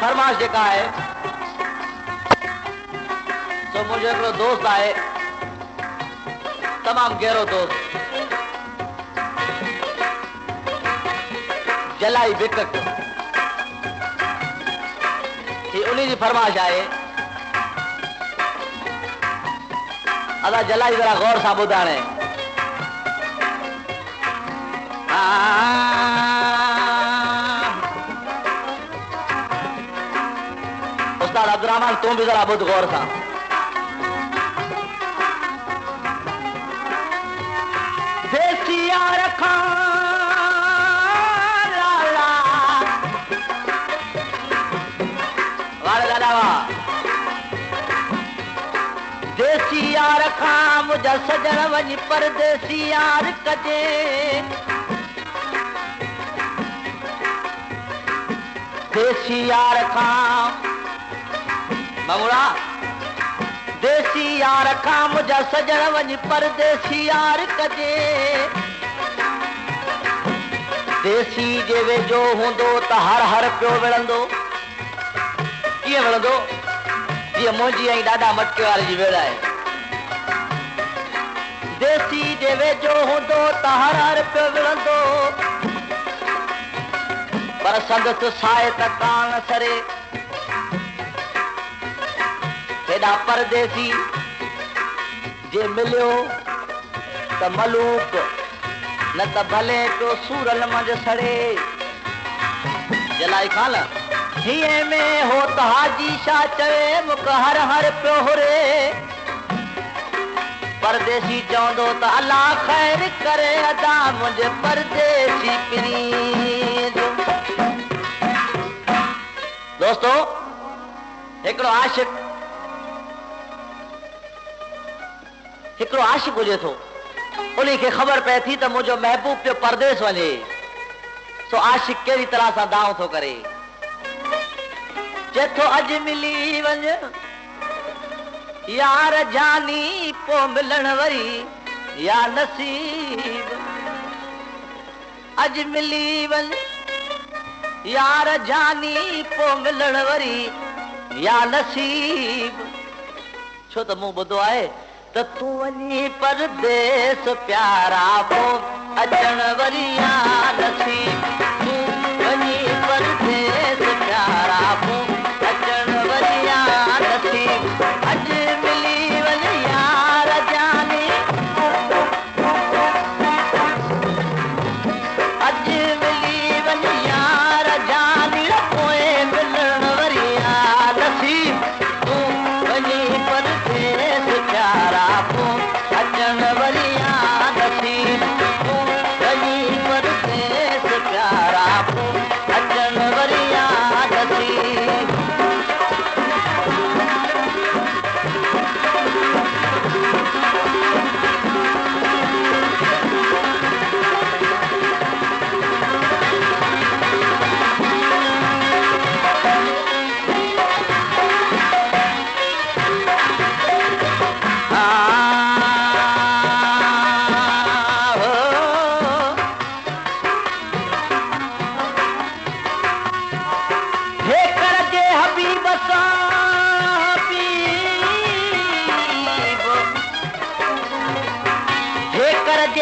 फरमाइश जेका है तो मुझे एक दोस्त आए, तमाम गहरो दोस्त, जलाई बिकट कि उन्हीं की फरमाइश आए। अदा जलाई जरा गौर सां ॿुधाइण। उस्ताद अब्दुर्रहमान तू भी जरा ॿुध गौर सां। देसिया रखा लाला वाले दादा वाह। देसी यार खां मुझा सजण वञ परदेसी यार कजे। देसी यार खां मंगुड़ा, देसी यार खां मुझा सजण वञ परदेसी यार कजे। देसी जे वेझो हूंदो त हर हर पियो विढ़ंदो। कीअं विढ़ंदो? जीअं मुंहिंजी ऐं ॾाढा मटके वारे जी वेड़ आहे। देसी जे वेझो हूंदो त हर हर पियो विढ़ंदो, पर संदसि साए त कान सरे। हेॾा परदेसी जे मिलियो त मलूक, न त भले पियो सूरल मंझि सड़े। जलाई खान हीअं में हो त हाजी छा चवे मुख हर हर पियो हुरे। परदेसी चवंदो त अल्लाह ख़ैर करे अदा मुंहिंजे परदेसी प्रीत। दोस्तो, हिकिड़ो आशिक हुजे थो, उन्ही खे ख़बर पए थी त मुंहिंजो महबूब पियो परदेस वञे, सो आशिक कहिड़ी तरह सां दाव थो करे। चेथो अॼु मिली वञ यार जानी पो मिलण वरी या नसीब। अॼु मिली वञ यार जानी पो मिलण वरी या नसीब। छो त मूं ॿुधो आहे त तूं वञी परदेस प्यारा पो अचण वरी या नसीब। तूं वञी परदेस प्यारा पो अचण वरी या नसीब। अॼु मिली वञ यार जानी, अॼु मिली वञ यार जानी पोइ मिलण वरी या नसीब। तूं वञी परदेस प्यारा पो अचण वरी या नसीब। तूं वञी परदेस प्यारा पो अचण वरी या नसीब।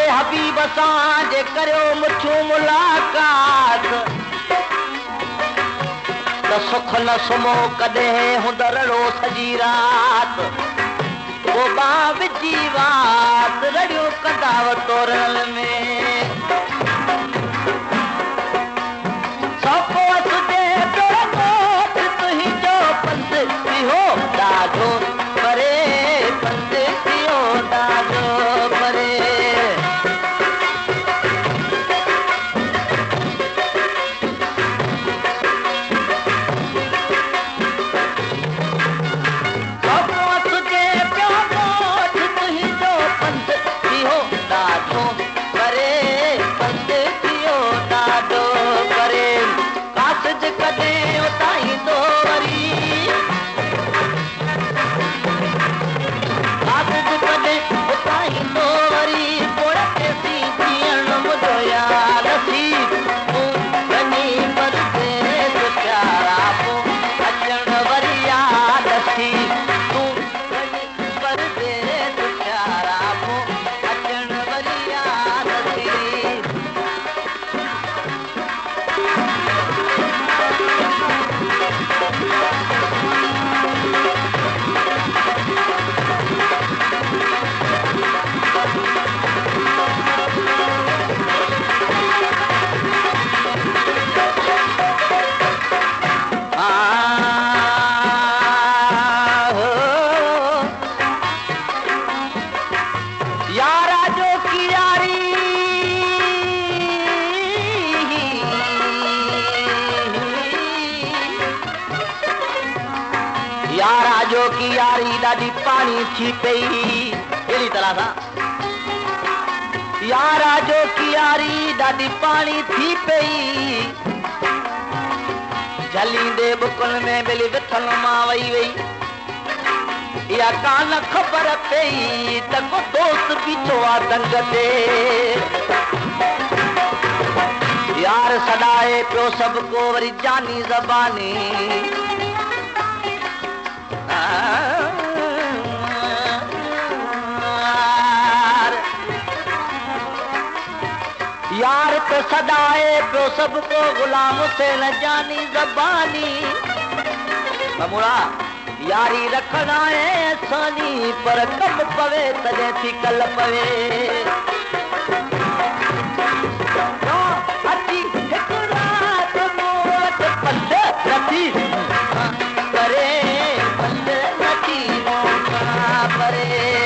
हबीब सां जे करियो मुछूं मुलाकात त सुख न सुम्हो कॾहिं हुंदड़ो सॼी रात। वो बां विझी वात रड़ियूं कंदाव तोरण में। सौको तुंहिंजे पियो कोठ तुंहिंजो पंध इहो ॾाढो परे, पंध इहो ॾाढो परे। परे की यारी ॾाढी पाणी थी पई अहिड़ी तरह सां यारा जो की यारी ॾाढी पाणी थी पई झलींदे बुकुल में मिली विथल मां वई वई या कान खबर पई त को दोस्त बीठो आहे दंग ते यार सॾाए पियो सभु को वरी जानी ज़बानी यार तो सदाए पियो सभु को गुलाम हुसैन जानी ज़बानी बमुड़ा यारी रखना है सानी पर कब पवे तॾहिं थी कल पवे अची हिकु राति मूं वटि पंध नथी करे पंध नथी परे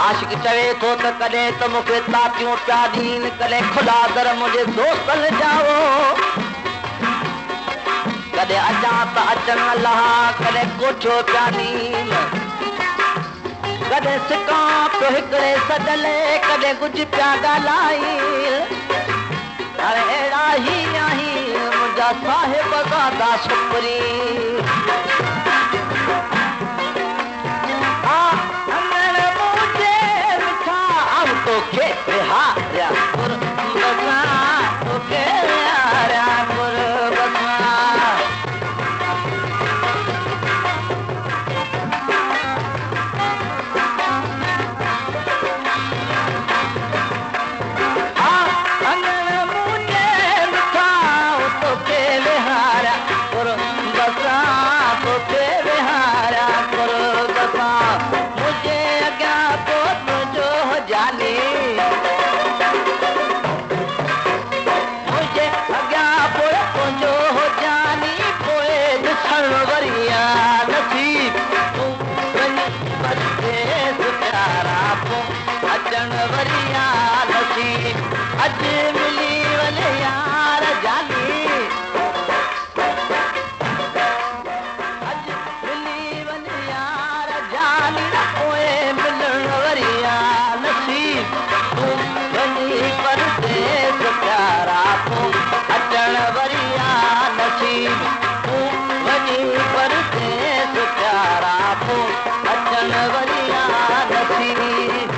आशिक चवे थो त कॾहिं त मूंखे तातियूं पिया ॾीन कॾहिं खुला दर मुंहिंजे दोस्तनि जाओ कॾहिं अचां त अचनि लहा कॾहिं कोठियो पिया ॾीन कॾहिं सिकां पियो हिकिड़े सॾले कॾहिं कुझु पिया ॻाल्हाई हाणे अहिड़ा ई आहीं मुंहिंजा साहिब ज़ादा शुक्री तोखे विहारिया कुर्बा तोखे विहारिया कुर्बा अंगण मुंहिंजे मिठा तोखे विहारिया कुर्बा तोखे विहारिया कुर्बा मुंहिंजे अॻियां तो तुंहिंजो जानी मुझे अॻियां पोइ तुंहिंजो जानी पोइ ॾिसण वरिया नसीब तूं वञी परदेस प्यारा पोइ अचण वरिया नसीब अॼु मिली वञे यार जानी अॼु मिली वञे यार जानी पोइ मिलण वरिया नसीब तूं वञी परदेस प्यारा पोइ अचण वरिया नसीब तूं वञी परदेस प्यारा पोइ अचण वरिया नसीब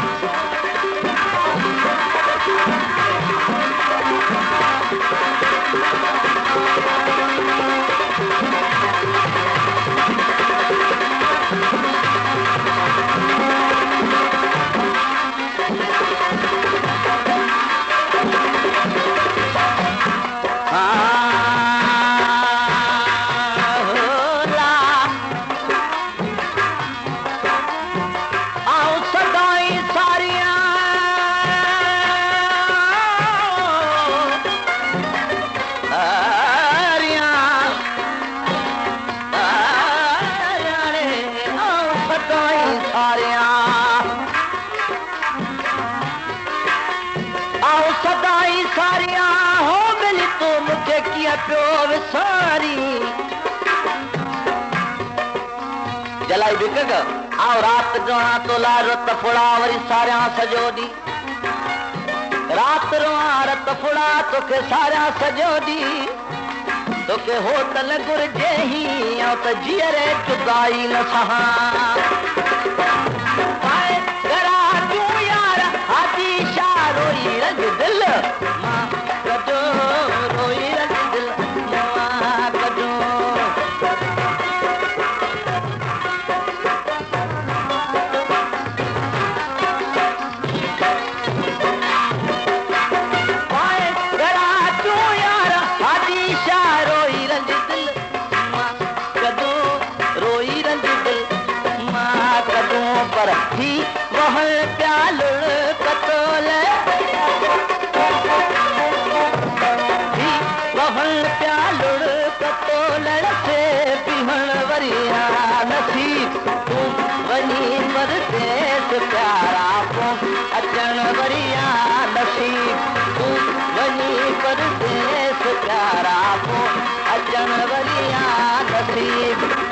सदाई सारिया हो मिली तो मुझे किया प्यो विसारी जलाई बिक आओ रात रोआ तो ला रत फुड़ा वरी सारिया सजो दी रात रोआ रत फुड़ा तोखे सारिया सजो दी तोखे होटल घुर्जे ही त जीअरे चुकाई न सहा रोई रंग दिल मां कजो रोई रंग दिल मां कजो पाए गरा तू यार हादी शाह रोई रंग दिल मां कजो रोई रंग दिल मां कजो पर ही वहल प्याल कतोल प्यालुड़ कतोलड़ से पिहण वरिया नसीब तूं वनी परदेस प्यारा को अचण वरिया नसीब तूं वनी परदेस प्यारा को अचण वरिया नसीब